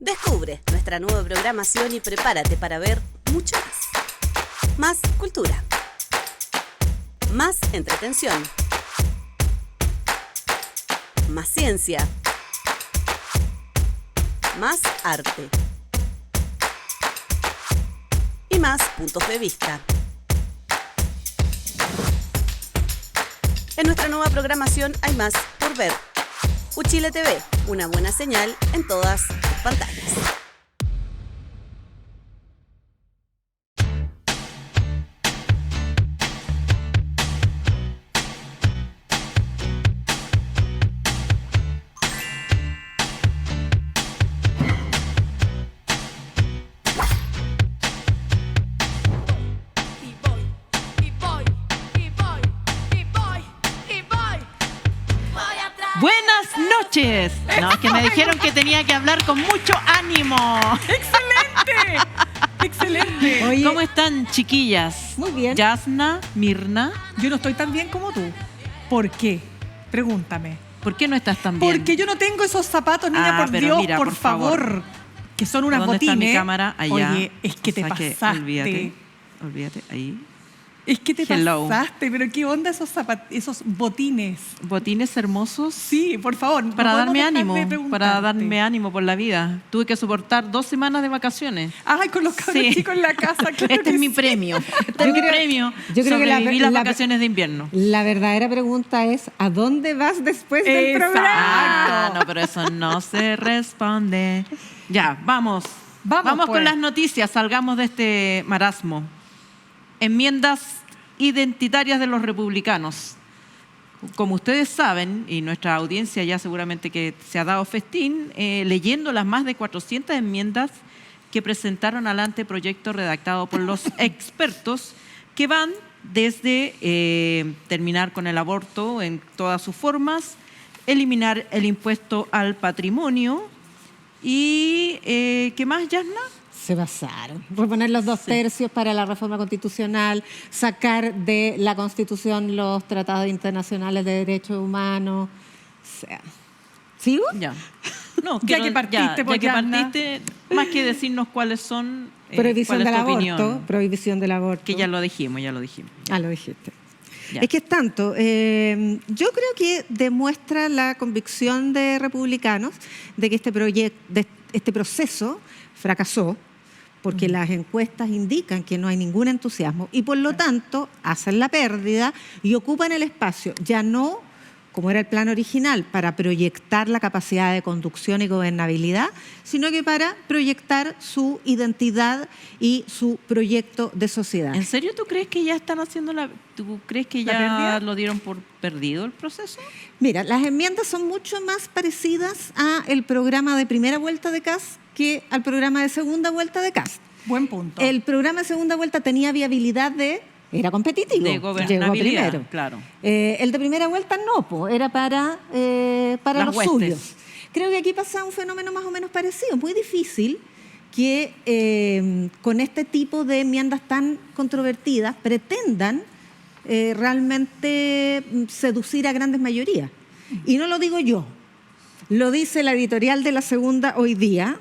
Descubre nuestra nueva programación y prepárate para ver mucho más. Más cultura. Más entretención. Más ciencia. Más arte. Y más puntos de vista. En nuestra nueva programación hay más por ver. Uchile TV, una buena señal en todas tus pantallas. Buenas noches. No, es que me dijeron que tenía que hablar con mucho ánimo. ¡Excelente! ¡Excelente! Oye, ¿cómo están, chiquillas? Muy bien. Yasna, Mirna. Yo no estoy tan bien como tú. ¿Por qué? Pregúntame. ¿Por qué no estás tan bien? Porque yo no tengo esos zapatos, niña, por pero Dios, mira, por favor. Que son unas ¿Dónde botines. está mi cámara? Allá. Oye, es que te O sea que pasaste. olvídate, ahí. Es que te Hello. pasaste, pero ¿qué onda esos botines? Botines hermosos. Sí, por favor. no Para podemos darme dejar de ánimo, preguntarte. para darme ánimo por la vida. Tuve que soportar 2 semanas de vacaciones. Ay, con los cabros Sí. chicos en la casa. Claro Este que es mi sí. premio. Este es mi premio. yo creo que Sobreviví las la- vacaciones de invierno. La verdadera pregunta es, ¿a dónde vas después del Exacto. programa? No, pero eso no se responde. Ya, vamos. Vamos, pues. con las noticias. Salgamos de este marasmo. Enmiendas identitarias de los republicanos. Como ustedes saben, y nuestra audiencia ya seguramente que se ha dado festín, leyendo las más de 400 enmiendas que presentaron al anteproyecto redactado por los expertos, que van desde terminar con el aborto en todas sus formas, eliminar el impuesto al patrimonio y ¿qué más, Yasna? Se basaron. Proponer los 2/3 para la reforma constitucional, sacar de la Constitución los tratados internacionales de derechos humanos. O sea, ¿sigo? Ya. No, Ya que partiste, pues, ya que Yasna. partiste, más que decirnos cuáles son, Prohibición cuál es del tu aborto. opinión. Prohibición del aborto. Que ya lo dijimos. Ah, lo dijiste. Ya. Es que es tanto. Yo creo que demuestra la convicción de republicanos de que este proceso fracasó, porque las encuestas indican que no hay ningún entusiasmo y por lo tanto hacen la pérdida y ocupan el espacio, ya no como era el plan original, para proyectar la capacidad de conducción y gobernabilidad, sino que para proyectar su identidad y su proyecto de sociedad. ¿En serio tú crees que ya están haciendo tú crees que ¿La ya pérdida? lo dieron por perdido el proceso? Mira, las enmiendas son mucho más parecidas al programa de primera vuelta de Kast que al programa de segunda vuelta de Kast. Buen punto. El programa de segunda vuelta tenía viabilidad era competitivo, De llegó gobernabilidad, primero. claro. El de primera vuelta no, era para Las los huestes. suyos. Creo que aquí pasa un fenómeno más o menos parecido. Muy difícil que con este tipo de enmiendas tan controvertidas pretendan realmente seducir a grandes mayorías. Y no lo digo yo, lo dice la editorial de La Segunda hoy día.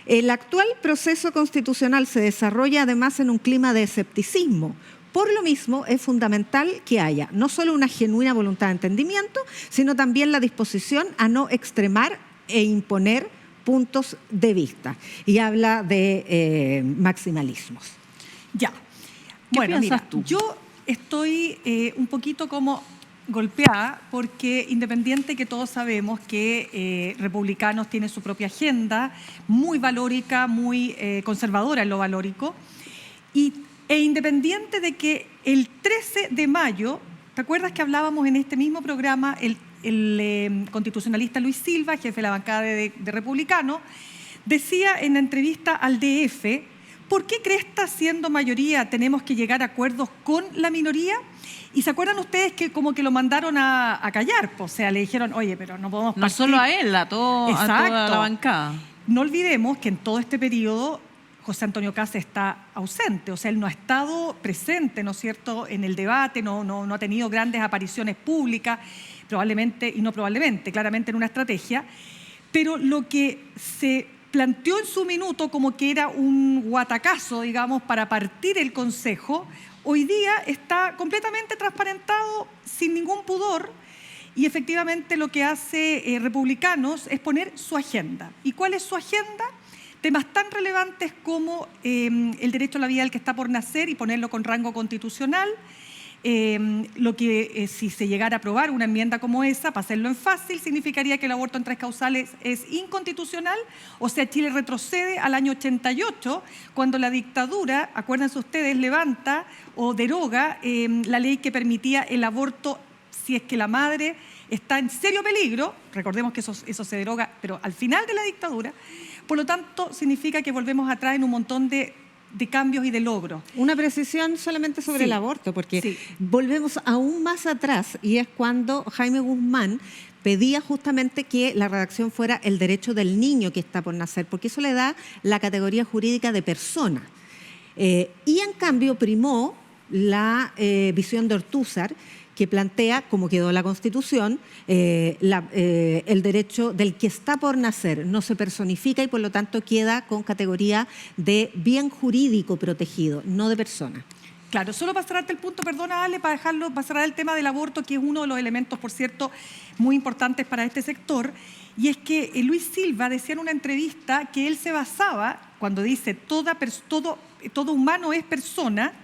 El actual proceso constitucional se desarrolla además en un clima de escepticismo. Por lo mismo, es fundamental que haya no solo una genuina voluntad de entendimiento, sino también la disposición a no extremar e imponer puntos de vista. Y habla de maximalismos. Ya. ¿Qué Bueno, piensas mira, tú? yo estoy un poquito como golpeada porque independiente que todos sabemos que Republicanos tiene su propia agenda muy valórica, muy conservadora en lo valórico, e independiente de que el 13 de mayo, ¿te acuerdas que hablábamos en este mismo programa el constitucionalista Luis Silva, jefe de la bancada de Republicanos, decía en la entrevista al DF, ¿por qué cresta siendo mayoría tenemos que llegar a acuerdos con la minoría? Y se acuerdan ustedes que como que lo mandaron a callar, o sea, le dijeron, oye, pero no podemos No partir. solo a él, a toda Exacto. la bancada. No olvidemos que en todo este periodo José Antonio Kast está ausente, o sea, él no ha estado presente, ¿no es cierto?, en el debate, no ha tenido grandes apariciones públicas, probablemente, y no probablemente, claramente en una estrategia, pero lo que se planteó en su minuto como que era un guatacazo, digamos, para partir el Consejo, hoy día está completamente transparentado, sin ningún pudor, y efectivamente lo que hace Republicanos es poner su agenda. ¿Y cuál es su agenda? Temas tan relevantes como el derecho a la vida del que está por nacer y ponerlo con rango constitucional. Lo que si se llegara a aprobar una enmienda como esa, para hacerlo en fácil, significaría que el aborto en 3 causales es inconstitucional, o sea, Chile retrocede al año 88, cuando la dictadura, acuérdense ustedes, levanta o deroga la ley que permitía el aborto si es que la madre está en serio peligro. Recordemos que eso se deroga, pero al final de la dictadura. Por lo tanto, significa que volvemos atrás en un montón de cambios y de logros. Una precisión solamente sobre el aborto, porque volvemos aún más atrás, y es cuando Jaime Guzmán pedía justamente que la redacción fuera el derecho del niño que está por nacer, porque eso le da la categoría jurídica de persona. Y en cambio primó la visión de Ortúzar, que plantea, como quedó la Constitución, el derecho del que está por nacer no se personifica y por lo tanto queda con categoría de bien jurídico protegido, no de persona. Claro, solo para cerrarte el punto, perdona Ale, para cerrar el tema del aborto, que es uno de los elementos, por cierto, muy importantes para este sector, y es que Luis Silva decía en una entrevista que él se basaba, cuando dice todo humano es persona,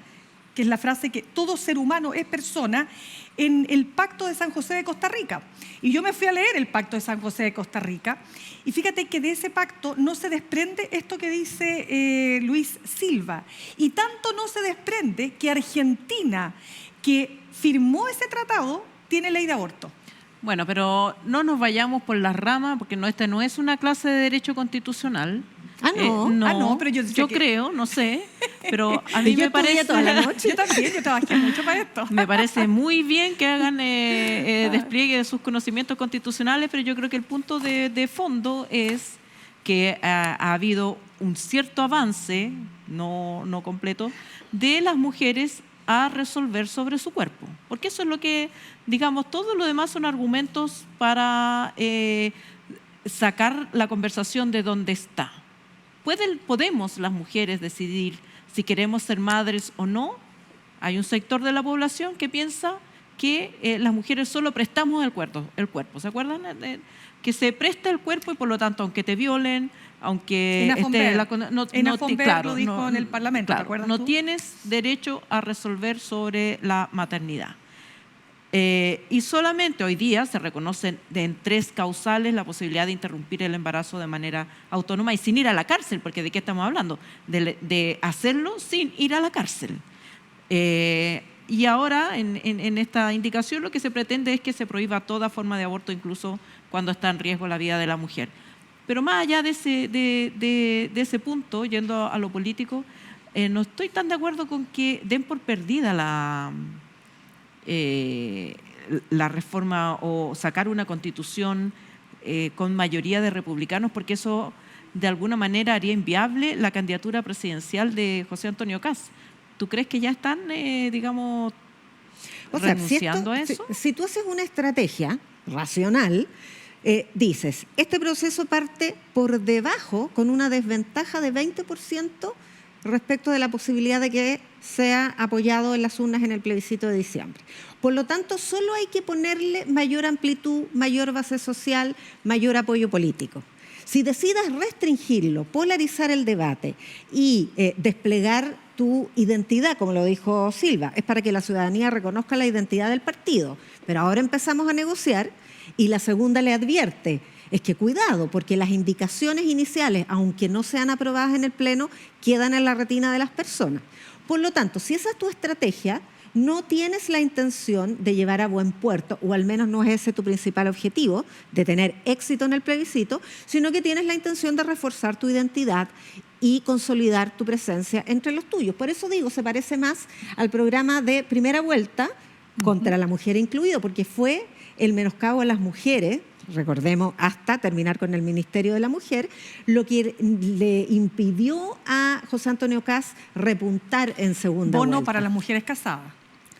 que es la frase que todo ser humano es persona, en el Pacto de San José de Costa Rica. Y yo me fui a leer el Pacto de San José de Costa Rica, y fíjate que de ese pacto no se desprende esto que dice Luis Silva. Y tanto no se desprende que Argentina, que firmó ese tratado, tiene ley de aborto. Bueno, pero no nos vayamos por las ramas, porque esta no es una clase de derecho constitucional. No, pero yo creo, no sé, pero a mí me parece toda la noche. Yo también, yo trabajé mucho para esto. Me parece muy bien que hagan despliegue de sus conocimientos constitucionales, pero yo creo que el punto de fondo es que ha habido un cierto avance, no completo, de las mujeres a resolver sobre su cuerpo, porque eso es lo que, digamos, todo lo demás son argumentos para sacar la conversación de donde está. ¿Podemos las mujeres decidir si queremos ser madres o no? Hay un sector de la población que piensa que las mujeres solo prestamos el cuerpo. ¿Se acuerdan? Que se presta el cuerpo y por lo tanto, aunque te violen, aunque lo dijo en el Parlamento, claro, ¿te acuerdas no tú? tienes derecho a resolver sobre la maternidad. Y solamente hoy día se reconocen en 3 causales la posibilidad de interrumpir el embarazo de manera autónoma y sin ir a la cárcel, porque ¿de qué estamos hablando? De hacerlo sin ir a la cárcel. Y ahora, en esta indicación, lo que se pretende es que se prohíba toda forma de aborto, incluso cuando está en riesgo la vida de la mujer. Pero más allá de ese punto, yendo a lo político, no estoy tan de acuerdo con que den por perdida la reforma o sacar una constitución con mayoría de republicanos, porque eso de alguna manera haría inviable la candidatura presidencial de José Antonio Kast. ¿Tú crees que ya están, renunciando a eso? Si tú haces una estrategia racional, dices, este proceso parte por debajo con una desventaja de 20% respecto de la posibilidad de que sea apoyado en las urnas en el plebiscito de diciembre. Por lo tanto, solo hay que ponerle mayor amplitud, mayor base social, mayor apoyo político. Si decidas restringirlo, polarizar el debate y desplegar tu identidad, como lo dijo Silva, es para que la ciudadanía reconozca la identidad del partido. Pero ahora empezamos a negociar y la segunda le advierte, es que cuidado, porque las indicaciones iniciales, aunque no sean aprobadas en el Pleno, quedan en la retina de las personas. Por lo tanto, si esa es tu estrategia, no tienes la intención de llevar a buen puerto, o al menos no es ese tu principal objetivo, de tener éxito en el plebiscito, sino que tienes la intención de reforzar tu identidad y consolidar tu presencia entre los tuyos. Por eso digo, se parece más al programa de Primera Vuelta contra la mujer incluido, porque fue el menoscabo a las mujeres, recordemos, hasta terminar con el Ministerio de la Mujer, lo que le impidió a José Antonio Kast repuntar en segunda vuelta. Bono para las mujeres casadas.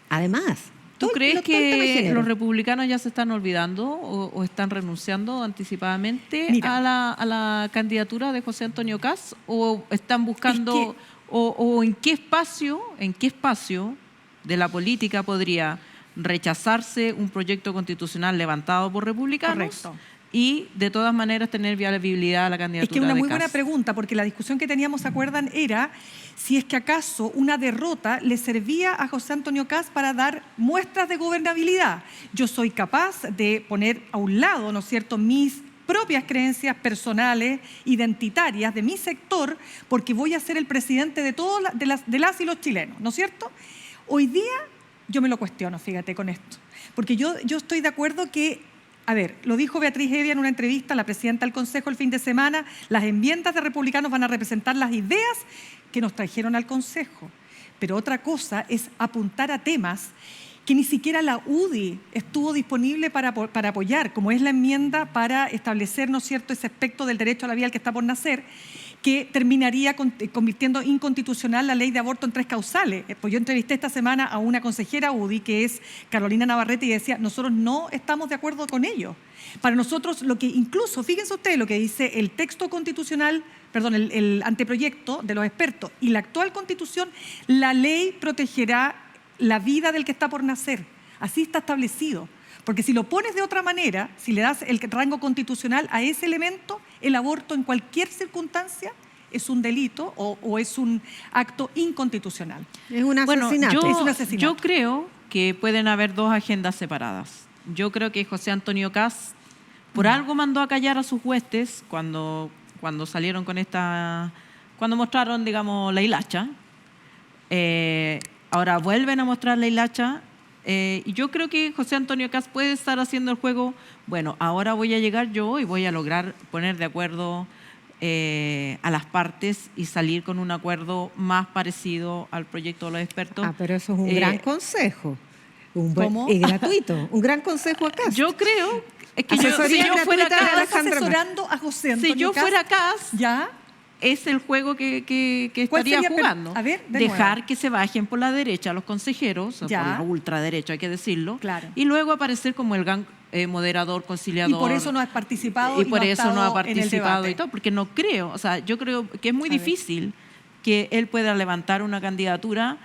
Además, ¿Tú crees todo el tema de que género. los republicanos ya se están olvidando o están renunciando anticipadamente Mira. a la candidatura de José Antonio Kast? ¿O están buscando, o en qué espacio de la política podría rechazarse un proyecto constitucional levantado por republicanos? Correcto. Y de todas maneras tener viabilidad a la candidatura Es que una de muy buena Kast. pregunta, porque la discusión que teníamos, ¿se acuerdan? Era si es que acaso una derrota le servía a José Antonio Kast para dar muestras de gobernabilidad. Yo soy capaz de poner a un lado, ¿no es cierto?, mis propias creencias personales, identitarias de mi sector, porque voy a ser el presidente de todas de las y los chilenos, ¿no es cierto? Hoy día yo me lo cuestiono, fíjate, con esto. Porque yo estoy de acuerdo que, a ver, lo dijo Beatriz Hevia en una entrevista, la presidenta del Consejo el fin de semana, las enmiendas de republicanos van a representar las ideas que nos trajeron al Consejo. Pero otra cosa es apuntar a temas que ni siquiera la UDI estuvo disponible para apoyar, como es la enmienda para establecer, ¿no es cierto?, ese aspecto del derecho a la vida al que está por nacer, que terminaría convirtiendo inconstitucional la ley de aborto en 3 causales. Pues yo entrevisté esta semana a una consejera UDI, que es Carolina Navarrete, y decía, nosotros no estamos de acuerdo con ello. Para nosotros, lo que incluso, fíjense ustedes lo que dice el texto constitucional, perdón, el anteproyecto de los expertos y la actual Constitución, la ley protegerá la vida del que está por nacer. Así está establecido. Porque si lo pones de otra manera, si le das el rango constitucional a ese elemento, el aborto en cualquier circunstancia es un delito o es un acto inconstitucional. Es un asesinato. Es un asesinato. Yo creo que pueden haber 2 agendas separadas. Yo creo que José Antonio Kast por algo mandó a callar a sus huestes cuando salieron con cuando mostraron, digamos, la hilacha. Ahora vuelven a mostrar la hilacha. Y yo creo que José Antonio Kast puede estar haciendo el juego, bueno, ahora voy a llegar yo y voy a lograr poner de acuerdo a las partes y salir con un acuerdo más parecido al proyecto de los expertos. Pero eso es un gran consejo. ¿Cómo? Y gratuito. Un gran consejo a Kast. Yo creo, es que Asesoría si yo fuera gratuita de Kast, ¿Estás Alejandra asesorando a José Antonio si yo Kast? fuera Kast, ¿Ya? es el juego que ¿Cuál estaría sería? jugando. A ver, de dejar nuevo. que se bajen por la derecha los consejeros, o Ya. por la ultraderecha, hay que decirlo, Claro. y luego aparecer como el gran moderador, conciliador. Y por eso no has participado. Y por eso no ha estado en el participado debate. y todo, porque no creo, o sea, yo creo que es muy A ver. difícil que él pueda levantar una candidatura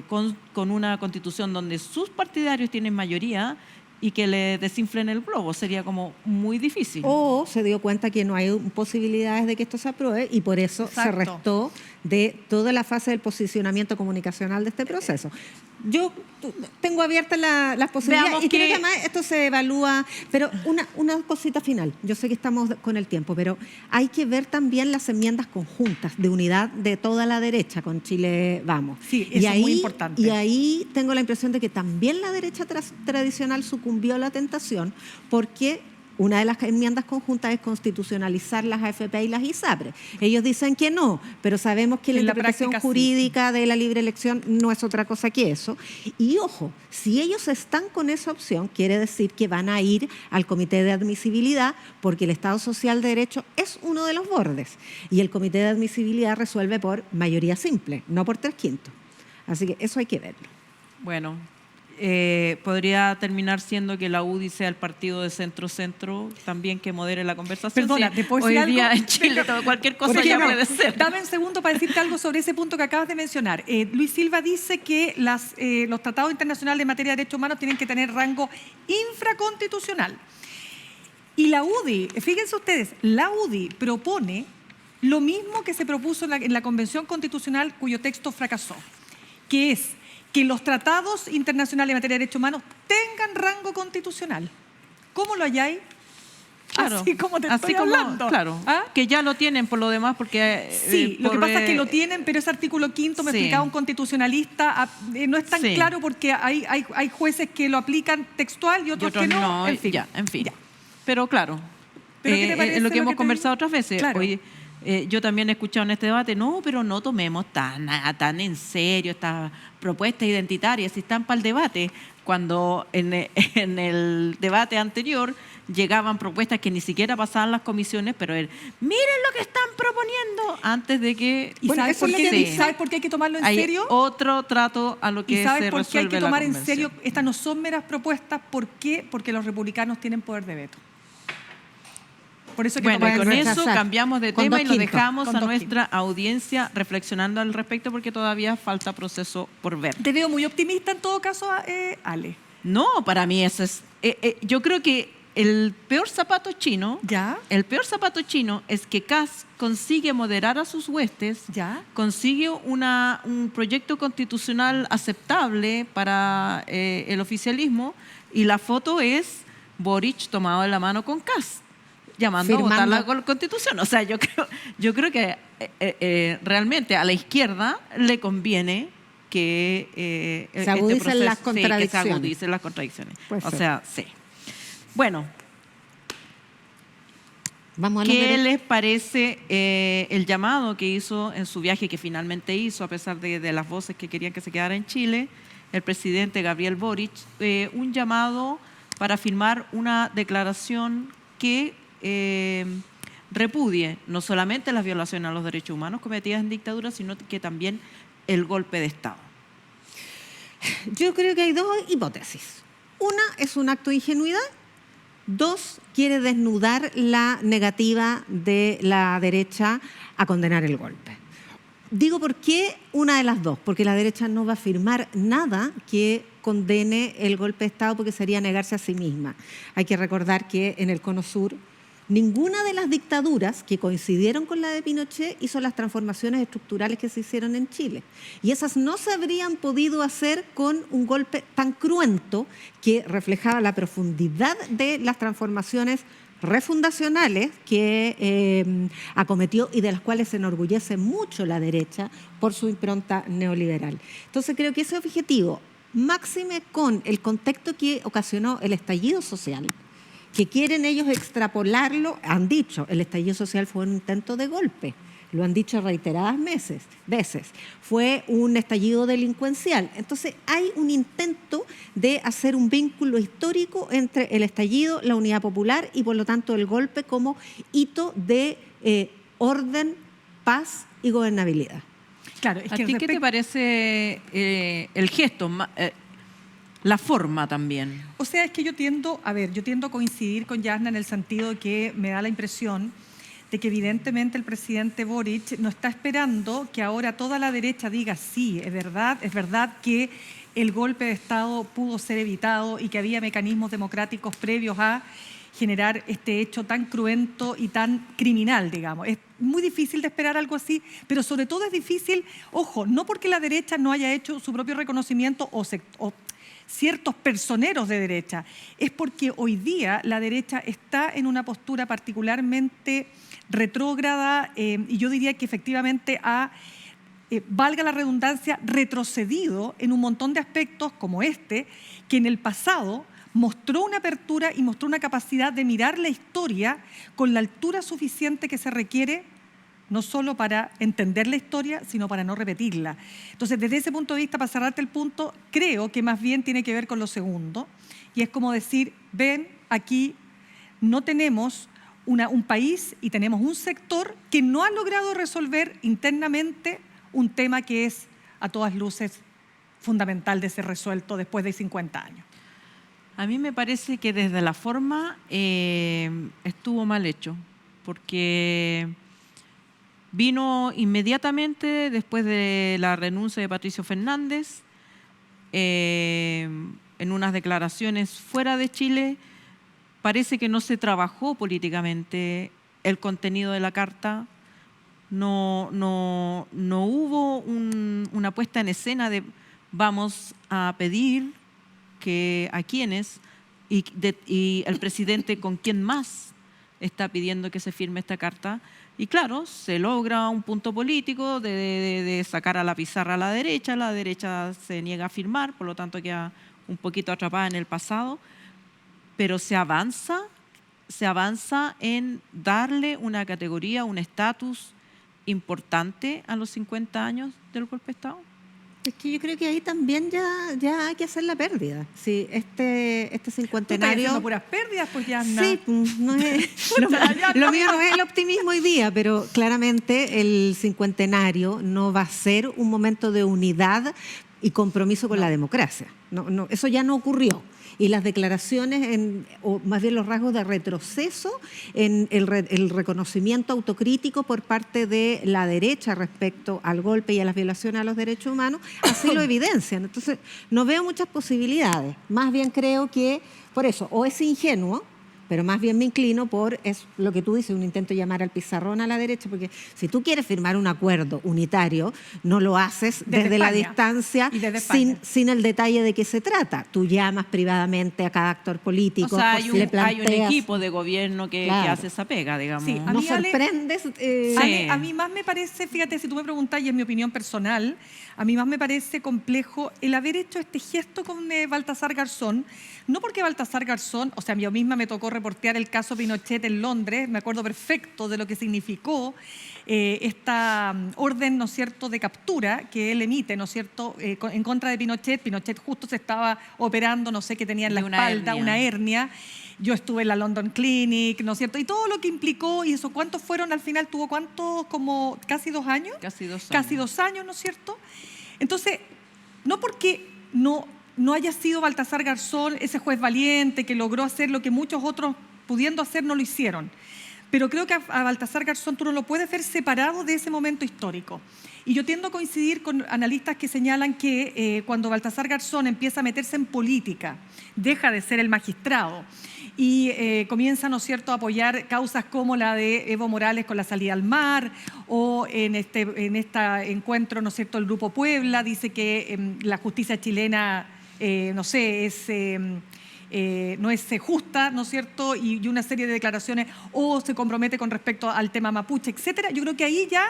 con una constitución donde sus partidarios tienen mayoría y que le desinflen el globo. Sería como muy difícil. O se dio cuenta que no hay posibilidades de que esto se apruebe y por eso se Exacto. restó de toda la fase del posicionamiento comunicacional de este proceso. Yo tengo abiertas las posibilidades Veamos y creo que- que además esto se evalúa, pero una cosita final, yo sé que estamos con el tiempo, pero hay que ver también las enmiendas conjuntas de unidad de toda la derecha con Chile Vamos. Sí, eso es muy importante. Y ahí tengo la impresión de que también la derecha tradicional sucumbió a la tentación porque una de las enmiendas conjuntas es constitucionalizar las AFP y las ISAPRE. Ellos dicen que no, pero sabemos que la En la interpretación práctica, sí. jurídica de la libre elección no es otra cosa que eso. Y ojo, si ellos están con esa opción, quiere decir que van a ir al Comité de Admisibilidad porque el Estado Social de Derecho es uno de los bordes. Y el Comité de Admisibilidad resuelve por mayoría simple, no por 3/5. Así que eso hay que verlo. Bueno, podría terminar siendo que la UDI sea el partido de centro-centro también que modere la conversación. Perdona, Sí, ¿te puedo hoy decir día algo? en Chile cualquier cosa Por ya ejemplo, puede ser. Dame un segundo para decirte algo sobre ese punto que acabas de mencionar. Luis Silva dice que los tratados internacionales en materia de derechos humanos tienen que tener rango infraconstitucional. Y la UDI, fíjense ustedes, la UDI propone lo mismo que se propuso en la Convención Constitucional cuyo texto fracasó, que es que los tratados internacionales en materia de derechos humanos tengan rango constitucional. ¿Cómo lo halláis? Claro, Así como te estoy hablando. Claro, ¿Ah? que ya lo tienen por lo demás porque... Sí, lo que pasa es que lo tienen, pero ese artículo 5, me sí. explicaba un constitucionalista, no es tan Sí. claro porque hay jueces que lo aplican textual y otros que no. En fin. Ya, en fin. Ya. Pero claro, ¿Pero qué te parece lo que lo hemos que te conversado digo? otras veces. Claro. Oye, yo también he escuchado en este debate, no, pero no tomemos tan en serio estas propuestas identitarias, si están para el debate, cuando en el debate anterior llegaban propuestas que ni siquiera pasaban las comisiones, pero miren lo que están proponiendo antes de que... ¿Y Bueno, sabes eso por es lo qué? que dice. ¿Sabes por qué hay que tomarlo en Hay serio? otro trato a lo que ¿Y sabes se por qué hay resuelve que en la tomar en convención. serio? Estas no son meras propuestas. ¿Por qué? Porque los republicanos tienen poder de veto. Por eso hay que Bueno, y tomar en con pueden serio. eso rechazar. cambiamos de Con tema dos y lo quintos. dejamos Con a dos nuestra audiencia reflexionando al respecto porque todavía falta proceso por ver. Te veo muy optimista en todo caso, Ale. No, para mí eso es... yo creo que el peor zapato chino, ¿Ya? el peor zapato chino es que Kast consigue moderar a sus huestes, ¿Ya? consigue un proyecto constitucional aceptable para el oficialismo y la foto es Boric tomado de la mano con Kast, llamando a votar la Constitución. O sea, yo creo que realmente a la izquierda le conviene que Se agudicen las sí, que se contradicciones. agudicen las contradicciones. Puede O ser. sea, sí. Bueno, Vamos a los ¿qué derechos. les parece el llamado que hizo en su viaje, que finalmente hizo, a pesar de las voces que querían que se quedara en Chile, el presidente Gabriel Boric, un llamado para firmar una declaración que repudie no solamente las violaciones a los derechos humanos cometidas en dictadura, sino que también el golpe de Estado? Yo creo que hay dos hipótesis. Una es un acto de ingenuidad. Dos, quiere desnudar la negativa de la derecha a condenar el golpe. Digo, ¿por qué una de las dos? Porque la derecha no va a firmar nada que condene el golpe de Estado porque sería negarse a sí misma. Hay que recordar que en el Cono Sur ninguna de las dictaduras que coincidieron con la de Pinochet hizo las transformaciones estructurales que se hicieron en Chile. Y esas no se habrían podido hacer con un golpe tan cruento que reflejaba la profundidad de las transformaciones refundacionales que acometió y de las cuales se enorgullece mucho la derecha por su impronta neoliberal. Entonces creo que ese objetivo, máxime con el contexto que ocasionó el estallido social, que quieren ellos extrapolarlo, han dicho, el estallido social fue un intento de golpe, lo han dicho reiteradas veces, fue un estallido delincuencial. Entonces hay un intento de hacer un vínculo histórico entre el estallido, la unidad popular y por lo tanto el golpe como hito de orden, paz y gobernabilidad. Claro, es ¿A que ti qué te parece el gesto, la forma también? O sea, es que yo tiendo a coincidir con Yasna en el sentido de que me da la impresión de que evidentemente el presidente Boric no está esperando que ahora toda la derecha diga sí, es verdad que el golpe de Estado pudo ser evitado y que había mecanismos democráticos previos a generar este hecho tan cruento y tan criminal, digamos. Es muy difícil de esperar algo así, pero sobre todo es difícil, ojo, no porque la derecha no haya hecho su propio reconocimiento o ciertos personeros de derecha, es porque hoy día la derecha está en una postura particularmente retrógrada y yo diría que efectivamente ha, valga la redundancia, retrocedido en un montón de aspectos como este, que en el pasado mostró una apertura y mostró una capacidad de mirar la historia con la altura suficiente que se requiere no solo para entender la historia, sino para no repetirla. Entonces, desde ese punto de vista, para cerrarte el punto, creo que más bien tiene que ver con lo segundo, y es como decir, ven, aquí no tenemos un país y tenemos un sector que no ha logrado resolver internamente un tema que es, a todas luces, fundamental de ser resuelto después de 50 años. A mí me parece que desde la forma estuvo mal hecho, porque vino inmediatamente después de la renuncia de Patricio Fernández, en unas declaraciones fuera de Chile. Parece que no se trabajó políticamente el contenido de la carta, no hubo una puesta en escena de vamos a pedir que a quienes y el presidente con quién más está pidiendo que se firme esta carta. Y claro, se logra un punto político de sacar a la pizarra a la derecha se niega a firmar, por lo tanto queda un poquito atrapada en el pasado, pero se avanza en darle una categoría, un estatus importante a los 50 años del golpe de Estado. Es que yo creo que ahí también ya hay que hacer la pérdida. Sí, este Tú estás cincuentenario... haciendo puras pérdidas, pues ya anda. Sí, no es, lo mío no es el optimismo hoy día, pero claramente el cincuentenario no va a ser un momento de unidad y compromiso con la democracia. No, eso ya no ocurrió. Y las declaraciones, o más bien los rasgos de retroceso en el reconocimiento autocrítico por parte de la derecha respecto al golpe y a las violaciones a los derechos humanos, así lo evidencian. Entonces, no veo muchas posibilidades. Más bien creo que, por eso, o es ingenuo, pero más bien me inclino por es lo que tú dices, un intento de llamar al pizarrón a la derecha, porque si tú quieres firmar un acuerdo unitario, no lo haces desde la distancia y desde España. sin el detalle de qué se trata. Tú llamas privadamente a cada actor político, O sea, hay le un planteas... equipo de gobierno que Claro. hace esa pega, digamos. Sí, a No mí, Ale, sorprendes... Sí. A mí más me parece, fíjate, si tú me preguntás, y es mi opinión personal, a mí más me parece complejo el haber hecho este gesto con Baltasar Garzón, no porque Baltasar Garzón, o sea, yo misma me tocó reportear el caso Pinochet en Londres, me acuerdo perfecto de lo que significó esta orden, ¿no es cierto?, de captura que él emite, ¿no es cierto?, en contra de Pinochet. Pinochet justo se estaba operando, no sé qué tenía en la De una espalda, hernia. una hernia. Yo estuve en la London Clinic, ¿no es cierto? Y todo lo que implicó, y eso, ¿cuántos fueron al final? ¿Tuvo cuántos? Como casi 2 años. Casi 2 años. Casi 2 años, ¿no es cierto? Entonces, no porque no haya sido Baltasar Garzón ese juez valiente que logró hacer lo que muchos otros, pudiendo hacer, no lo hicieron. Pero creo que a Baltasar Garzón tú no lo puedes ver separado de ese momento histórico. Y yo tiendo a coincidir con analistas que señalan que cuando Baltasar Garzón empieza a meterse en política, deja de ser el magistrado y comienza, ¿no es cierto?, a apoyar causas como la de Evo Morales con la salida al mar, o en este encuentro, ¿no es cierto?, el Grupo Puebla dice que la justicia chilena, no sé, no es justa, ¿no es cierto?, y una serie de declaraciones, o se compromete con respecto al tema mapuche, etcétera. Yo creo que ahí ya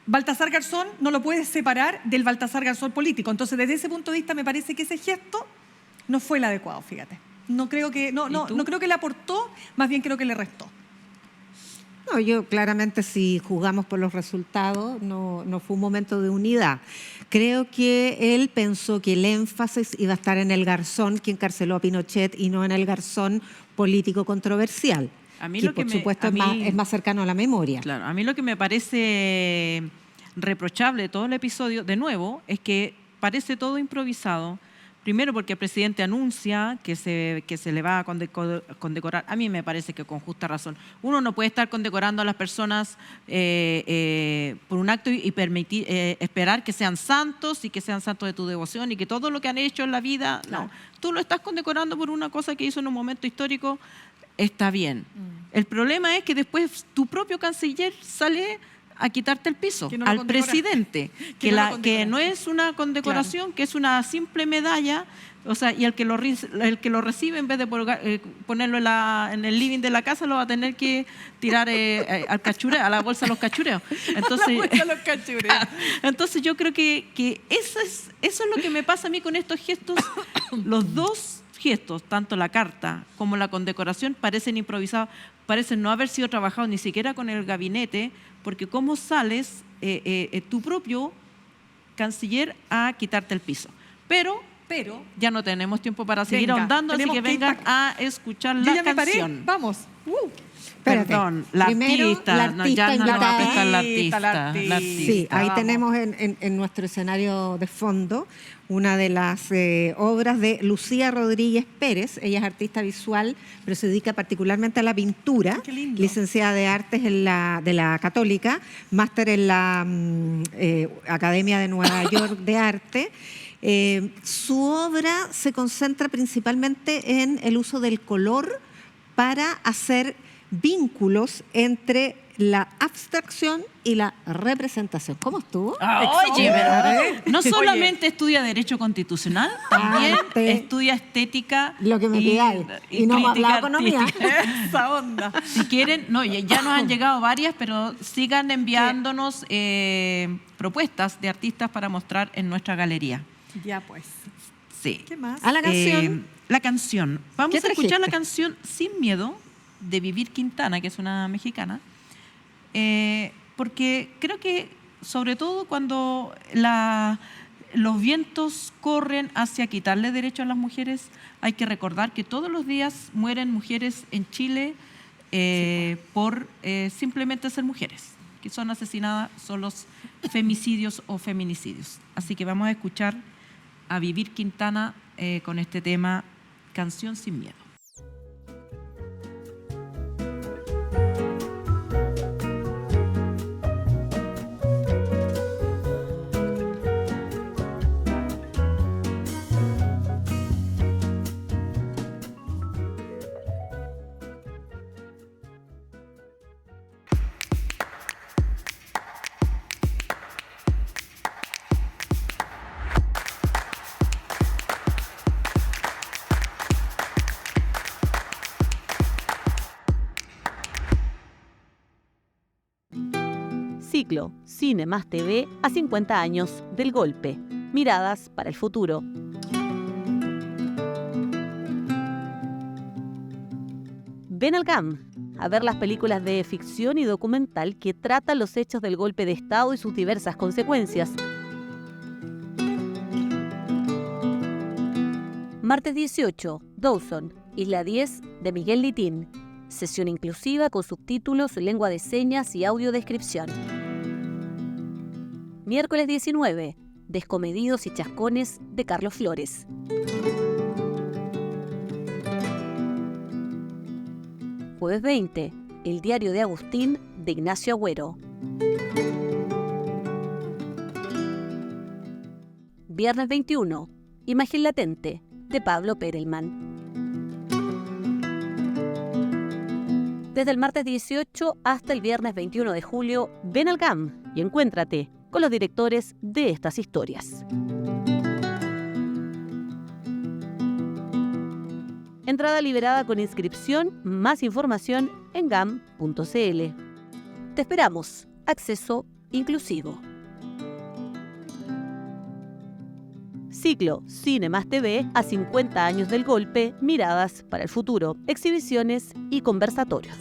Baltasar Garzón no lo puedes separar del Baltasar Garzón político. Entonces, desde ese punto de vista, me parece que ese gesto no fue el adecuado, fíjate. No creo que le aportó, más bien creo que le restó. No, yo claramente si juzgamos por los resultados no fue un momento de unidad. Creo que él pensó que el énfasis iba a estar en el Garzón que encarceló a Pinochet y no en el Garzón político controversial, A mí que lo que por me- supuesto a mí- es más cercano a la memoria. Claro, a mí lo que me parece reprochable de todo el episodio, de nuevo, es que parece todo improvisado. Primero porque el presidente anuncia que se le va a condecorar. A mí me parece que con justa razón. Uno no puede estar condecorando a las personas por un acto y permitir, esperar que sean santos y que sean santos de tu devoción y que todo lo que han hecho en la vida, no. Tú lo estás condecorando por una cosa que hizo en un momento histórico, está bien. El problema es que después tu propio canciller sale a quitarte el piso Que no lo al condecora. presidente, Que que, no lo condecora. que no es una condecoración, que es una simple medalla, o sea, y el que lo recibe, en vez de ponerlo en el living de la casa, lo va a tener que tirar al cachureo, a la bolsa de los cachureos. Entonces, entonces yo creo que eso es lo que me pasa a mí con estos gestos. Los dos gestos, tanto la carta como la condecoración, parecen improvisados, parecen no haber sido trabajados ni siquiera con el gabinete, porque cómo sales tu propio canciller a quitarte el piso. Pero ya no tenemos tiempo para seguir Venga, ahondando, así tenemos que que ir vengan pa- a escuchar Yo la ya me paré, canción. vamos. Espérate. Perdón, la Primero, artista. la No, artista ya no la invitada. artista, la La artista. Sí, ahí Vamos. tenemos en nuestro escenario de fondo una de las obras de Lucía Rodríguez Pérez. Ella es artista visual, pero se dedica particularmente a la pintura. Qué lindo. Licenciada de Artes de la Católica, máster en la Academia de Nueva York de Arte. Su obra se concentra principalmente en el uso del color para hacer vínculos entre la abstracción y la representación. ¿Cómo estuvo? Oye, pero no Oye. solamente estudia Derecho Constitucional, también Arte. estudia estética. Lo que me pidáis. Y no me crítica hablaba economía. artística. Esa onda. Si quieren, no, ya nos han llegado varias, pero sigan enviándonos propuestas de artistas para mostrar en nuestra galería. Ya pues. Sí. ¿Qué más? A la canción. La canción. Vamos ¿Qué a escuchar la trajiste? canción Sin Miedo de Vivir Quintana, que es una mexicana, porque creo que sobre todo cuando los vientos corren hacia quitarle derechos a las mujeres. Hay que recordar que todos los días mueren mujeres en Chile por simplemente ser mujeres, que son asesinadas, son los femicidios o feminicidios. Así que vamos a escuchar a Vivir Quintana con este tema, Canción sin miedo. Ciclo Cine más TV a 50 años del golpe. Miradas para el futuro. Ven al GAM a ver las películas de ficción y documental que tratan los hechos del golpe de Estado y sus diversas consecuencias. Martes 18, Dawson, Isla 10 de Miguel Litín. Sesión inclusiva con subtítulos, lengua de señas y audiodescripción. Miércoles 19, Descomedidos y chascones de Carlos Flores. Jueves 20, El diario de Agustín de Ignacio Agüero. Viernes 21, Imagen latente de Pablo Perelman. Desde el martes 18 hasta el viernes 21 de julio, ven al GAM y encuéntrate con los directores de estas historias. Entrada liberada con inscripción, más información en gam.cl. Te esperamos, acceso inclusivo. Ciclo Cine más TV a 50 años del golpe, miradas para el futuro, exhibiciones y conversatorios.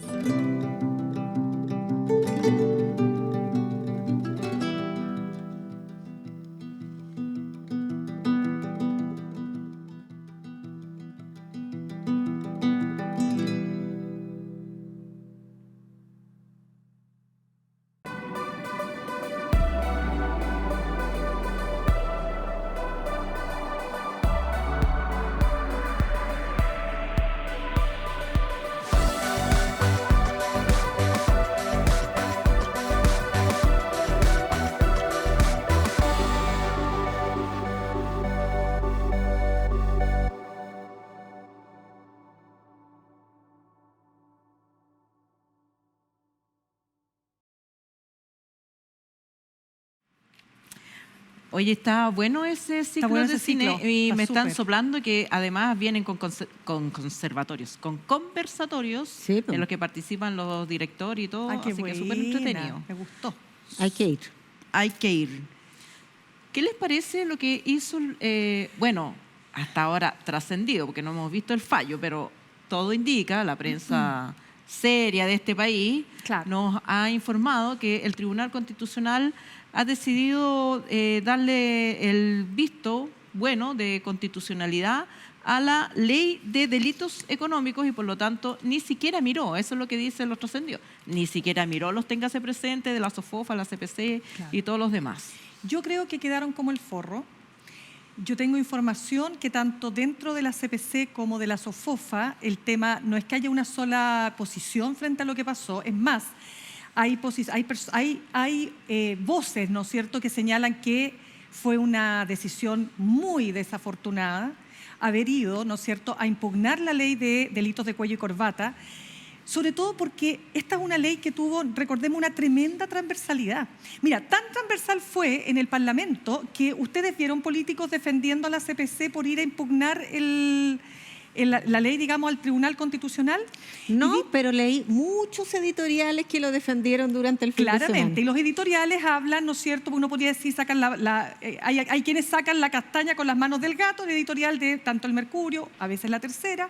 Oye, está bueno ese ciclo bueno de ese cine ciclo, y está me están súper. soplando que además vienen con conservatorios, con conversatorios Sí, pues. en los que participan los directores y todo, Ay, qué así que es súper buena, entretenido. me gustó. Hay que ir. Hay que ir. ¿Qué les parece lo que hizo, bueno, hasta ahora trascendido, porque no hemos visto el fallo, pero todo indica, la prensa seria de este país Claro. nos ha informado que el Tribunal Constitucional ha decidido darle el visto bueno de constitucionalidad a la ley de delitos económicos y por lo tanto ni siquiera miró, eso es lo que dicen los trascendidos, ni siquiera miró los téngase presente de la SOFOFA, la CPC Claro. y todos los demás. Yo creo que quedaron como el forro. Yo tengo información que tanto dentro de la CPC como de la SOFOFA, el tema no es que haya una sola posición frente a lo que pasó, es más, hay voces, ¿no es cierto?, que señalan que fue una decisión muy desafortunada haber ido, ¿no es cierto?, a impugnar la ley de delitos de cuello y corbata, sobre todo porque esta es una ley que tuvo, recordemos, una tremenda transversalidad. Mira, tan transversal fue en el Parlamento que ustedes vieron políticos defendiendo a la CPC por ir a impugnar la ley, digamos, al Tribunal Constitucional. No, pero leí muchos editoriales que lo defendieron durante el fin de Claramente, semana. y los editoriales hablan, ¿no es cierto? Porque uno podría decir, sacan hay quienes sacan la castaña con las manos del gato, el editorial de tanto el Mercurio, a veces la Tercera,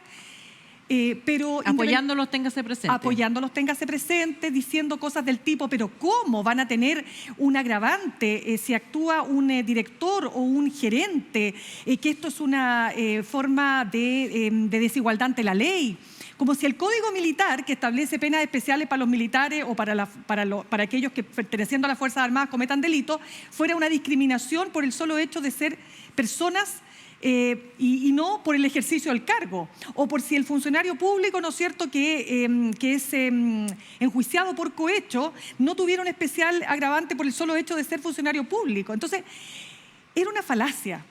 pero apoyándolos, téngase presente. Apoyándolos, téngase presente, diciendo cosas del tipo, pero ¿cómo van a tener un agravante si actúa un director o un gerente? Que esto es una forma de desigualdad ante la ley. Como si el Código Militar, que establece penas especiales para los militares o para aquellos que perteneciendo a las Fuerzas Armadas cometan delitos, fuera una discriminación por el solo hecho de ser personas y no por el ejercicio del cargo, o por si el funcionario público, ¿no es cierto?, que es enjuiciado por cohecho, no tuviera un especial agravante por el solo hecho de ser funcionario público. Entonces, era una falacia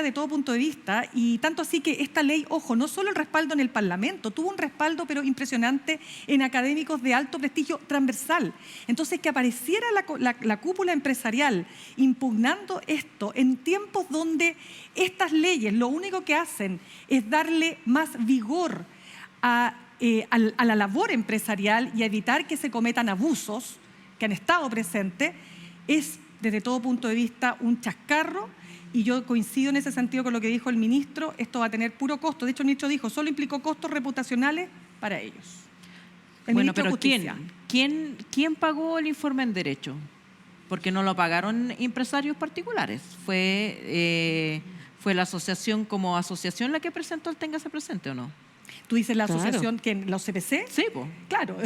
de todo punto de vista, y tanto así que esta ley, ojo, no solo el respaldo en el Parlamento, tuvo un respaldo pero impresionante en académicos de alto prestigio transversal. Entonces, que apareciera la cúpula empresarial impugnando esto en tiempos donde estas leyes lo único que hacen es darle más vigor a la labor empresarial y a evitar que se cometan abusos que han estado presentes, es desde todo punto de vista un chascarro. Y yo coincido en ese sentido con lo que dijo el ministro, esto va a tener puro costo. De hecho, el ministro dijo, solo implicó costos reputacionales para ellos. Bueno, pero ¿quién pagó el informe en derecho? Porque no lo pagaron empresarios particulares. Fue la asociación como asociación la que presentó el Téngase Presente, ¿o no? ¿Tú dices la asociación que los CPC? Sí, pues. Claro,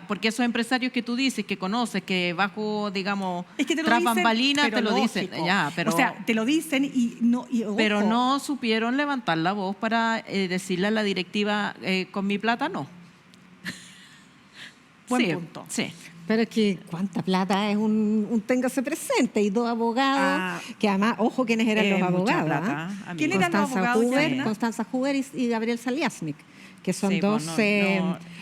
porque esos empresarios que tú dices, que conoces, que bajo, digamos, es que tras bambalinas te lo dicen. Ya, pero, o sea, te lo dicen y no... pero no supieron levantar la voz para decirle a la directiva, con mi plata no. Buen punto. Sí. Pero es que cuánta plata es un téngase presente y dos abogados, que además, ojo, ¿quiénes eran los abogados? Plata, ¿Quién eran los abogados? Constanza Huber y Gabriel Saliasnik, que son sí,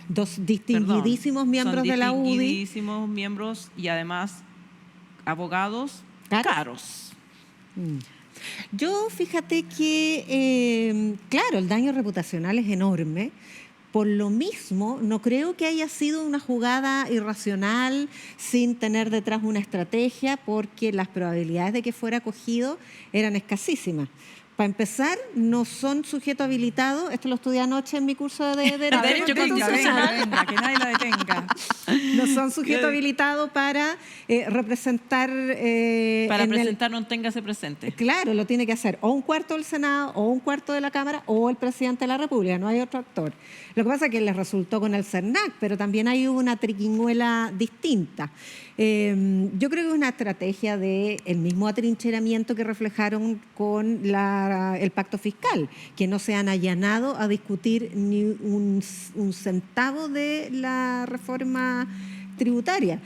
dos distinguidísimos miembros de la UDI. Distinguidísimos miembros y además abogados caros. Yo fíjate que, claro, el daño reputacional es enorme. Por lo mismo, no creo que haya sido una jugada irracional sin tener detrás una estrategia, porque las probabilidades de que fuera acogido eran escasísimas. Para empezar, no son sujetos habilitados. Esto lo estudié anoche en mi curso de Derecho Constitucional. Venga, que nadie la detenga. No son sujetos habilitados para representar... para presentar un Téngase Presente. Claro, lo tiene que hacer o un cuarto del Senado, o un cuarto de la Cámara, o el presidente de la República. No hay otro actor. Lo que pasa es que les resultó con el CERNAC, pero también hay una triquiñuela distinta. Yo creo que es una estrategia del mismo atrincheramiento que reflejaron con el pacto fiscal, que no se han allanado a discutir ni un centavo de la reforma tributaria,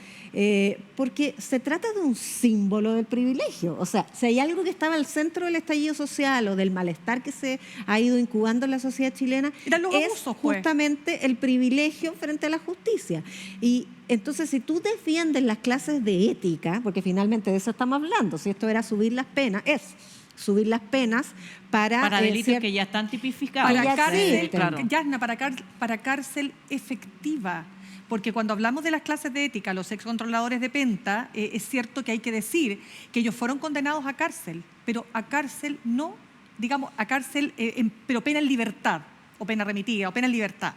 porque se trata de un símbolo del privilegio. O sea, si hay algo que estaba al centro del estallido social o del malestar que se ha ido incubando en la sociedad chilena, es justamente el privilegio frente a la justicia. Y entonces, si tú defiendes las clases de ética, porque finalmente de eso estamos hablando, si esto era subir las penas, es subir las penas para delitos que ya están tipificados. Para cárcel efectiva. Porque cuando hablamos de las clases de ética, los excontroladores de Penta, es cierto que hay que decir que ellos fueron condenados a cárcel, pero a cárcel no, digamos, a cárcel, pero pena en libertad, o pena remitida, o pena en libertad.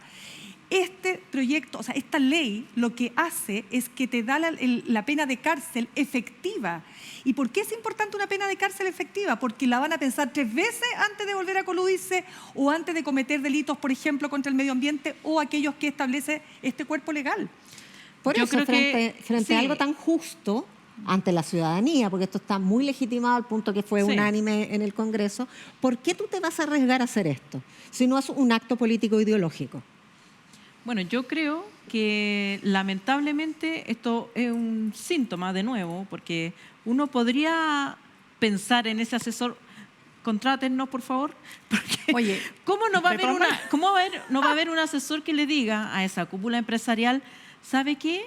Este proyecto, o sea, esta ley lo que hace es que te da la pena de cárcel efectiva. ¿Y por qué es importante una pena de cárcel efectiva? Porque la van a pensar 3 veces antes de volver a coludirse o antes de cometer delitos, por ejemplo, contra el medio ambiente o aquellos que establece este cuerpo legal. Por eso, frente a algo tan justo ante la ciudadanía, porque esto está muy legitimado al punto que fue unánime en el Congreso, ¿por qué tú te vas a arriesgar a hacer esto si no es un acto político ideológico? Bueno, yo creo que lamentablemente esto es un síntoma de nuevo, porque uno podría pensar en ese asesor, contrátennos por favor, porque oye, ¿cómo no va a haber un asesor que le diga a esa cúpula empresarial, ¿sabe qué?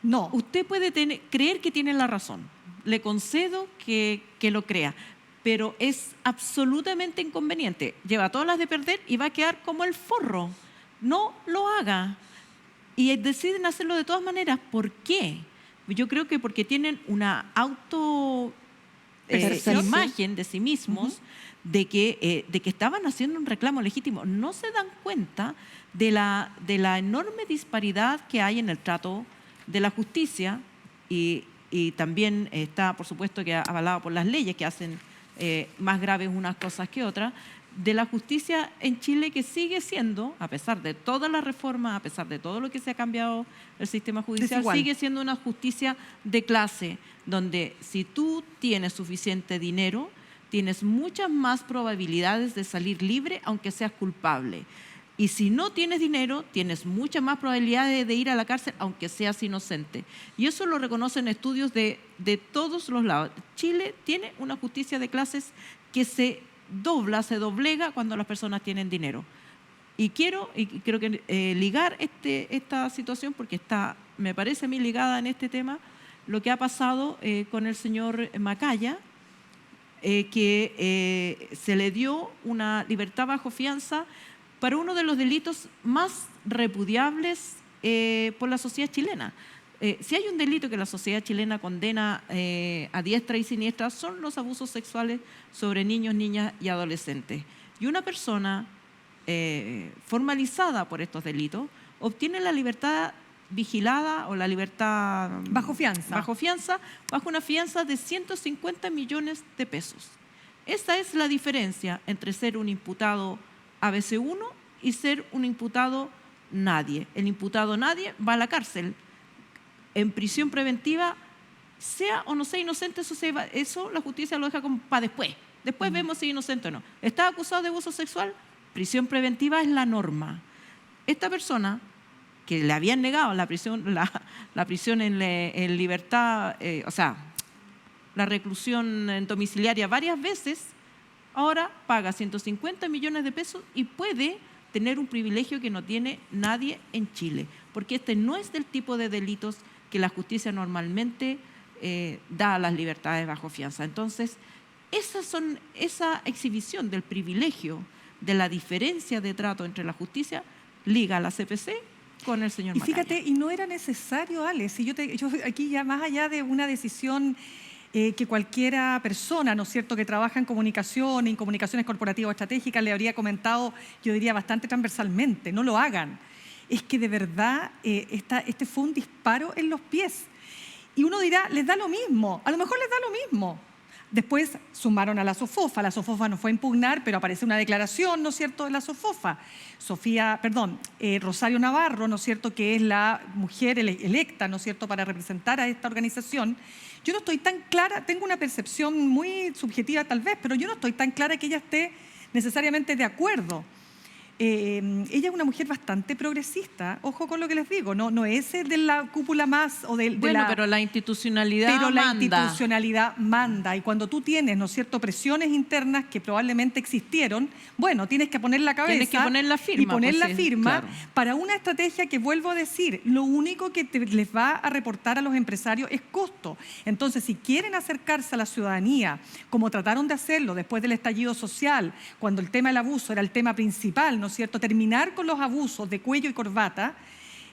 No. Usted puede creer que tiene la razón, le concedo que lo crea, pero es absolutamente inconveniente, lleva todas las de perder y va a quedar como el forro. No lo haga. Y deciden hacerlo de todas maneras. ¿Por qué? Yo creo que porque tienen una Percepción. imagen de sí mismos de que estaban haciendo un reclamo legítimo. No se dan cuenta de la enorme disparidad que hay en el trato de la justicia y también está, por supuesto, que avalado por las leyes que hacen más graves unas cosas que otras, de la justicia en Chile, que sigue siendo, a pesar de todas las reformas, a pesar de todo lo que se ha cambiado el sistema judicial, desigual. sigue siendo una justicia de clase, donde si tú tienes suficiente dinero, tienes muchas más probabilidades de salir libre, aunque seas culpable. Y si no tienes dinero, tienes muchas más probabilidades de ir a la cárcel, aunque seas inocente. Y eso lo reconocen estudios de todos los lados. Chile tiene una justicia de clases que se doblega cuando las personas tienen dinero. Y creo que ligar esta situación, porque está, me parece a mí, ligada en este tema, lo que ha pasado con el señor Macaya, que se le dio una libertad bajo fianza para uno de los delitos más repudiables por la sociedad chilena. Si hay un delito que la sociedad chilena condena a diestra y siniestra, son los abusos sexuales sobre niños, niñas y adolescentes. Y una persona formalizada por estos delitos obtiene la libertad vigilada o la libertad Bajo fianza. Bajo una fianza de 150 millones de pesos. Esa es la diferencia entre ser un imputado ABC1 y ser un imputado nadie. El imputado nadie va a la cárcel en prisión preventiva, sea o no sea inocente, eso la justicia lo deja como para después. Después vemos si es inocente o no. ¿Está acusado de abuso sexual? Prisión preventiva es la norma. Esta persona, que le habían negado la prisión en libertad, o sea, la reclusión en domiciliaria varias veces, ahora paga 150 millones de pesos y puede tener un privilegio que no tiene nadie en Chile, porque este no es del tipo de delitos que la justicia normalmente da a las libertades bajo fianza. Entonces, esa exhibición del privilegio, de la diferencia de trato entre la justicia, liga a la CPC con el señor Macaya. Y fíjate, y no era necesario, Ale, si yo aquí ya más allá de una decisión que cualquiera persona, ¿no es cierto?, que trabaja en comunicaciones corporativas o estratégicas, le habría comentado, yo diría bastante transversalmente, no lo hagan. Es que de verdad este fue un disparo en los pies. Y uno dirá, les da lo mismo, a lo mejor les da lo mismo. Después sumaron a la SOFOFA no fue a impugnar, pero aparece una declaración, ¿no es cierto?, de la SOFOFA. Rosario Navarro, ¿no es cierto?, que es la mujer electa, ¿no es cierto?, para representar a esta organización. Yo no estoy tan clara, tengo una percepción muy subjetiva tal vez, pero yo no estoy tan clara que ella esté necesariamente de acuerdo. Ella es una mujer bastante progresista, ojo con lo que les digo, no es de la cúpula más o pero la institucionalidad manda. La institucionalidad manda, y cuando tú tienes, ¿no es cierto?, presiones internas que probablemente existieron, bueno, tienes que poner la cabeza, tienes que poner la firma, y poner pues la sí, firma, claro, para una estrategia que, vuelvo a decir, lo único que les va a reportar a los empresarios es costo. Entonces, si quieren acercarse a la ciudadanía, como trataron de hacerlo después del estallido social, cuando el tema del abuso era el tema principal, ¿no es cierto?, terminar con los abusos de cuello y corbata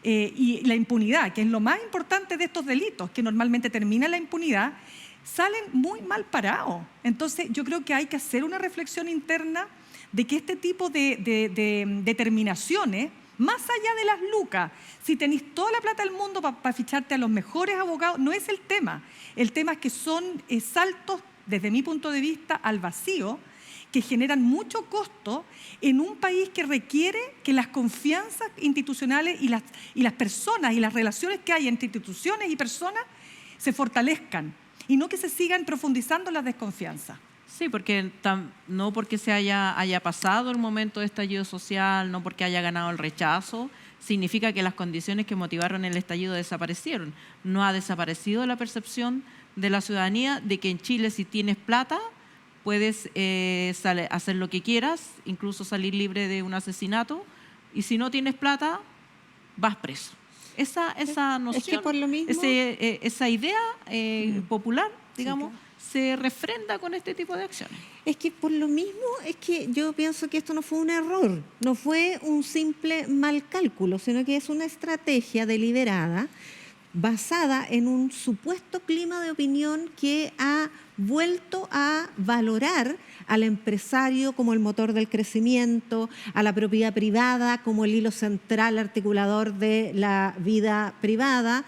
y la impunidad, que es lo más importante de estos delitos, que normalmente termina la impunidad, salen muy mal parados. Entonces, yo creo que hay que hacer una reflexión interna de que este tipo de determinaciones, más allá de las lucas, si tenéis toda la plata del mundo para ficharte a los mejores abogados, no es el tema. El tema es que son saltos, desde mi punto de vista, al vacío, que generan mucho costo en un país que requiere que las confianzas institucionales y las personas y las relaciones que hay entre instituciones y personas se fortalezcan y no que se sigan profundizando las desconfianzas. Sí, porque no porque se haya pasado el momento de estallido social, no porque haya ganado el rechazo, significa que las condiciones que motivaron el estallido desaparecieron. No ha desaparecido la percepción de la ciudadanía de que en Chile, si tienes plata, puedes hacer lo que quieras, incluso salir libre de un asesinato, y si no tienes plata, vas preso. Esa noción, es que por lo mismo, esa idea popular, digamos, se refrenda con este tipo de acciones. Es que por lo mismo, es que yo pienso que esto no fue un error, no fue un simple mal cálculo, sino que es una estrategia deliberada basada en un supuesto clima de opinión que ha vuelto a valorar al empresario como el motor del crecimiento, a la propiedad privada como el hilo central articulador de la vida privada.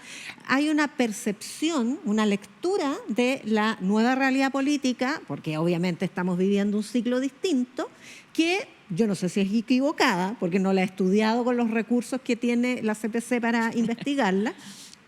Hay una percepción, una lectura de la nueva realidad política, porque obviamente estamos viviendo un ciclo distinto, que yo no sé si es equivocada, porque no la he estudiado con los recursos que tiene la CPC para investigarla,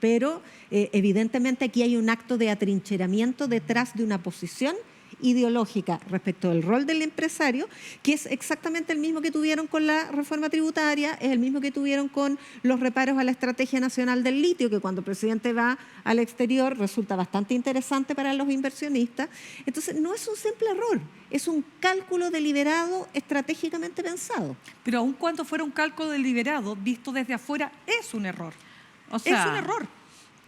pero evidentemente aquí hay un acto de atrincheramiento detrás de una posición ideológica respecto del rol del empresario, que es exactamente el mismo que tuvieron con la reforma tributaria, es el mismo que tuvieron con los reparos a la Estrategia Nacional del Litio, que cuando el presidente va al exterior resulta bastante interesante para los inversionistas. Entonces, no es un simple error, es un cálculo deliberado, estratégicamente pensado. Pero aun cuando fuera un cálculo deliberado, visto desde afuera, es un error. O sea, es un error.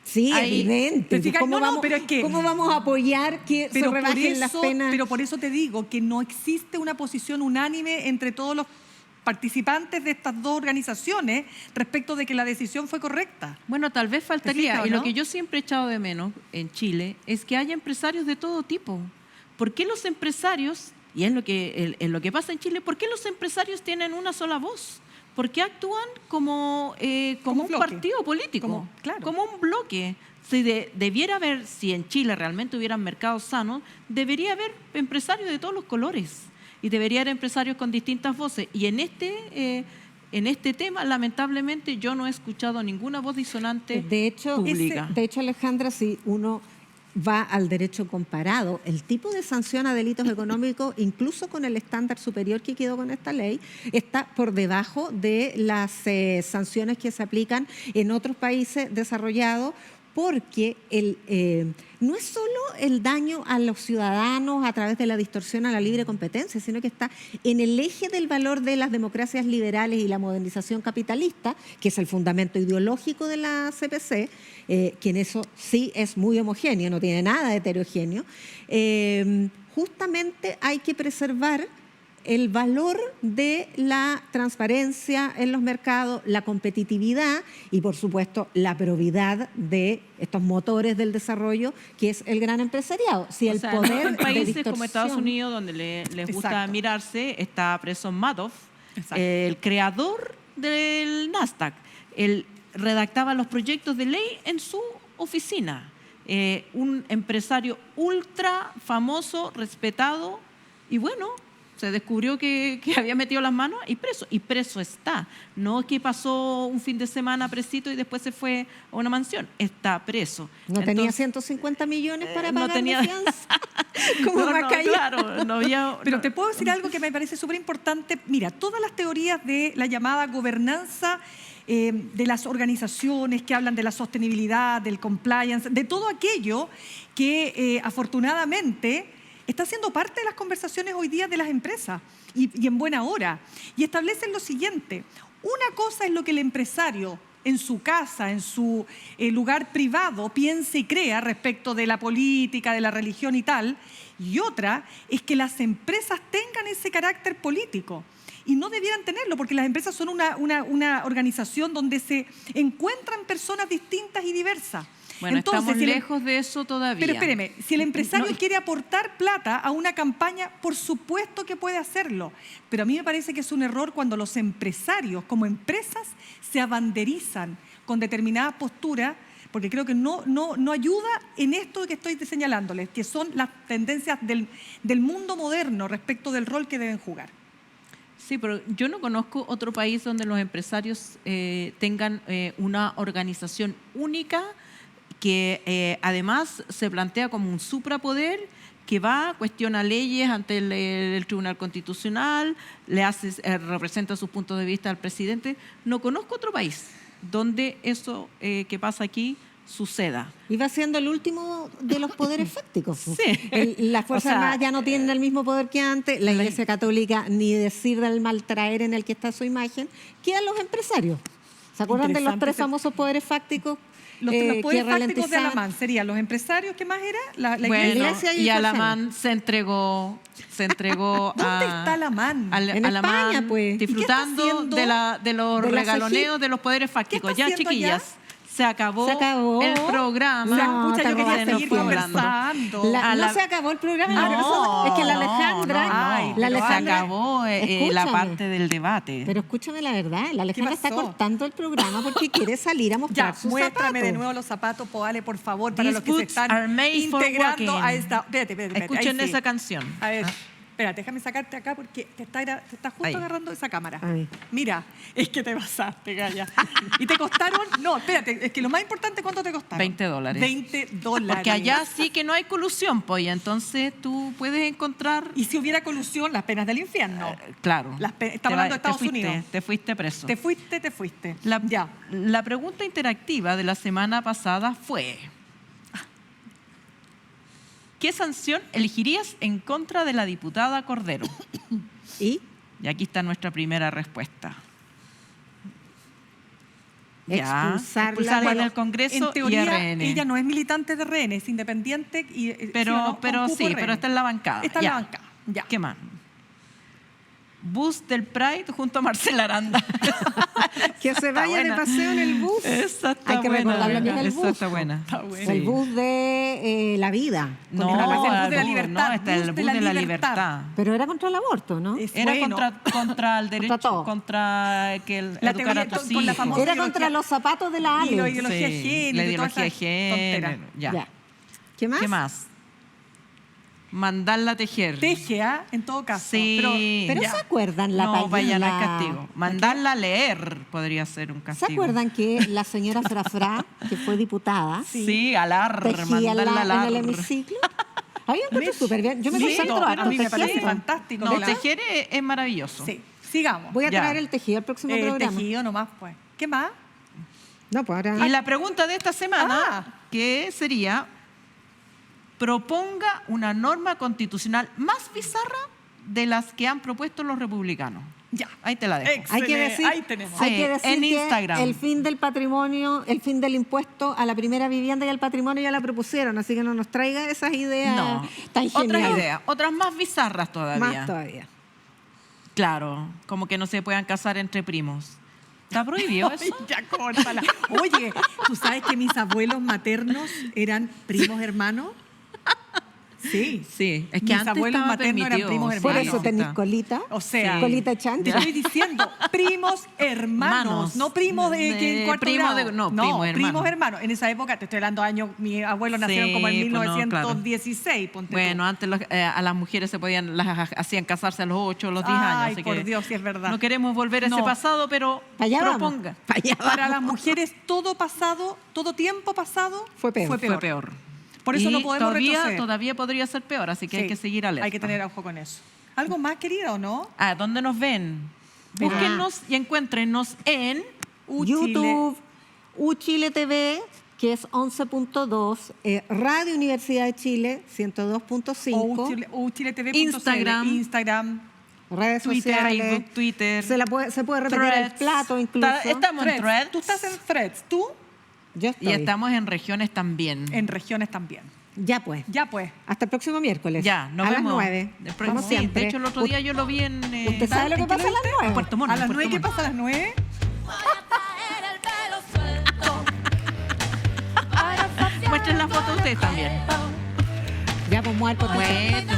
Sí, evidente. ¿Cómo vamos a apoyar que se rebajen las penas? Pero por eso te digo que no existe una posición unánime entre todos los participantes de estas dos organizaciones respecto de que la decisión fue correcta. Bueno, tal vez faltaría, fijas, y ¿no? lo que yo siempre he echado de menos en Chile es que haya empresarios de todo tipo. ¿Por qué los empresarios, y es lo que pasa en Chile, por qué los empresarios tienen una sola voz? ¿Por qué actúan como un partido político? Como un bloque. Si debiera haber, si en Chile realmente hubieran mercados sanos, debería haber empresarios de todos los colores y debería haber empresarios con distintas voces. Y en este tema, lamentablemente, yo no he escuchado ninguna voz disonante pública. De hecho, Alejandra, si uno va al derecho comparado, el tipo de sanción a delitos económicos, incluso con el estándar superior que quedó con esta ley, está por debajo de las sanciones que se aplican en otros países desarrollados, porque no es solo el daño a los ciudadanos a través de la distorsión a la libre competencia, sino que está en el eje del valor de las democracias liberales y la modernización capitalista, que es el fundamento ideológico de la CPC, que en eso sí es muy homogéneo, no tiene nada de heterogéneo. Justamente hay que preservar el valor de la transparencia en los mercados, la competitividad y, por supuesto, la probidad de estos motores del desarrollo, que es el gran empresariado. Si el poder en países de como Estados Unidos, donde les gusta mirarse, está preso Madoff, el creador del Nasdaq. Él redactaba los proyectos de ley en su oficina. Un empresario ultra famoso, respetado, y bueno, se descubrió que había metido las manos y preso está. No es que pasó un fin de semana presito y después se fue a una mansión, está preso. ¿No tenía 150 millones para pagar tenía... la fianza? ¿Cómo va a caer? Claro, no había... Pero te puedo decir algo que me parece súper importante. Mira, todas las teorías de la llamada gobernanza de las organizaciones que hablan de la sostenibilidad, del compliance, de todo aquello que afortunadamente está siendo parte de las conversaciones hoy día de las empresas y en buena hora. Y establecen lo siguiente: una cosa es lo que el empresario en su casa, en su lugar privado, piensa y crea respecto de la política, de la religión y tal, y otra es que las empresas tengan ese carácter político. Y no debieran tenerlo, porque las empresas son una organización donde se encuentran personas distintas y diversas. Bueno, entonces, estamos lejos de eso todavía. Pero espéreme, si el empresario quiere aportar plata a una campaña, por supuesto que puede hacerlo. Pero a mí me parece que es un error cuando los empresarios, como empresas, se abanderizan con determinadas posturas, porque creo que no ayuda en esto que estoy señalándoles, que son las tendencias del mundo moderno respecto del rol que deben jugar. Sí, pero yo no conozco otro país donde los empresarios tengan una organización única que además se plantea como un suprapoder que va, cuestiona leyes ante el Tribunal Constitucional, representa sus puntos de vista al presidente. No conozco otro país donde eso que pasa aquí suceda. Y va siendo el último de los poderes fácticos. Sí. Las Fuerzas Armadas ya no tienen el mismo poder que antes, la Iglesia Católica, ni decir del maltraer en el que está su imagen, quedan los empresarios. ¿Se acuerdan de los 3 famosos poderes fácticos? Los poderes fácticos de Alamán serían los empresarios, ¿qué más era? La Iglesia y Alamán se entregó ¿Dónde está Alamán? En España, pues. Disfrutando de los regaloneos de los poderes fácticos. Ya, chiquillas, Se acabó, Se acabó. el programa. No, Pucha, yo quería se nos seguir fue volando. conversando. A No la- se acabó el programa. No, lo que pasa es que la Alejandra, Ay, no, pero se Alejandra- acabó la Escúchame. parte del debate. Pero escúchame la verdad, la Alejandra está pasó? cortando el programa porque quiere salir a mostrar Ya, sus muéstrame zapatos. de nuevo los zapatos, Poale, por favor, para These los que se boots están are made for integrando walking. a esta... Espérate, ahí Escuchen sí. esa canción. A ver, espérate, déjame sacarte acá porque te está justo Ahí. agarrando esa cámara. Ahí. Mira, es que te pasaste, Gaya. Y te costaron... No, espérate, es que lo más importante, ¿cuánto te costaron? $20. $20. Porque allá sí que no hay colusión, pues, y entonces tú puedes encontrar... Y si hubiera colusión, las penas del infierno. Claro. Estamos hablando de Estados te fuiste, Unidos. Te fuiste preso. Te fuiste. La, Ya. la pregunta interactiva de la semana pasada fue: ¿qué sanción elegirías en contra de la diputada Cordero? ¿Y? Y aquí está nuestra primera respuesta. Expulsarla del Congreso En teoría, y RN. ella no es militante de RN, es independiente. Y, Pero, ¿sí o no? pero Con cupo sí, RN. pero está en la bancada. Está en Ya. la bancada. Ya. ¿Qué más? Bus del Pride junto a Marcela Aranda. Que se Está vaya buena. de paseo en el bus. Esa está Hay que buena. recordar lo que es el Esa bus. está buena. Está buena. Sí. El bus de la vida. No, No, es el bus de la no, libertad, está el bus bus de la de la libertad. libertad. Pero era contra el aborto, ¿no? Es Era bueno. contra el derecho, todo. contra que el La educar a teoría tus con la hijos. famosa Era ideología- contra los zapatos de la Y la Ale. ideología de género la y toda ideología de esa género. tontera. Ya. Ya. ¿Qué más? ¿Qué más? Mandarla a tejer. Teje, ¿ah? En todo caso. Sí. Pero ya. ¿se acuerdan la No, vaya, no es la- castigo. Mandarla a leer podría ser un castigo. ¿Se acuerdan que la señora Frafra, que fue diputada, Sí, alar, tejía mandarla a en alar. el hemiciclo? A mí me encuentro Mitch. súper bien. Yo me Sí, concentro no, harto a mí me parece tejiendo. fantástico. No, que la- tejer es maravilloso. Sí, sigamos. Voy a Ya. traer el tejido al próximo El programa. tejido nomás, pues. ¿Qué más? No, pues ahora... Y la pregunta de esta semana, Ah. que sería: proponga una norma constitucional más bizarra de las que han propuesto los republicanos. Ya. Ahí te la dejo. Hay que Excelente. decir, Ahí tenemos. hay Sí, que decir en que Instagram. el fin del patrimonio, el fin del impuesto a la primera vivienda y al patrimonio ya la propusieron, así que no nos traiga esas ideas No, tan otras geniales. ideas, otras más bizarras todavía. Más todavía. Claro, como que no se puedan casar entre primos. ¿Está prohibido eso? Ay, ya córtala. Oye, ¿tú sabes que mis abuelos maternos eran primos hermanos? Sí. Sí, es que Mis antes abuelos estaba maternos eran permitido. primos Por hermanos. eso tenéis colita. O sea, colita chancha. te estoy diciendo, primos hermanos, Hermanos. no primos que en cuarto Primo grado. de- no, primo hermano. primos hermanos. En esa época, te estoy hablando años, mis abuelos nacieron como en Sí, pues no, 1916, ponte tú. Bueno, antes a las mujeres se podían, las hacían casarse a los 8 o los 10 años. Ay, Así por que Dios, sí es verdad. no queremos volver a ese No. pasado, pero Pa' allá vamos. proponga. Pa' allá Para vamos. las mujeres, todo pasado, todo tiempo pasado Fue peor. Fue peor. Por eso Y no podemos retroceder. todavía podría ser peor, así que hay Sí, que seguir alerta. Hay que tener ojo con eso. ¿Algo más, querida, o no? Ah, ¿dónde nos ven? Verá. Búsquennos y encuéntrenos en YouTube, Uchile TV, que es 11.2, Radio Universidad de Chile, 102.5, uchile.tv.cl, Instagram, redes Twitter, sociales. Facebook, Twitter. Se puede repetir el Threads. plato incluso. Estamos en Threads. Tú estás en Threads, tú Yo estoy. Y estamos en regiones también. en regiones también. Ya pues. Ya pues. Hasta el próximo miércoles. Ya, nos a vemos. las 9. Como Sí, siempre. de hecho, el otro día yo lo vi en... ¿Usted sabe lo que pasa a las 9? En Puerto Montt. ¿A las en 9 Puerto qué Montt. pasa a las 9? Muestren la foto ustedes también. Ya pues muerto. Bueno.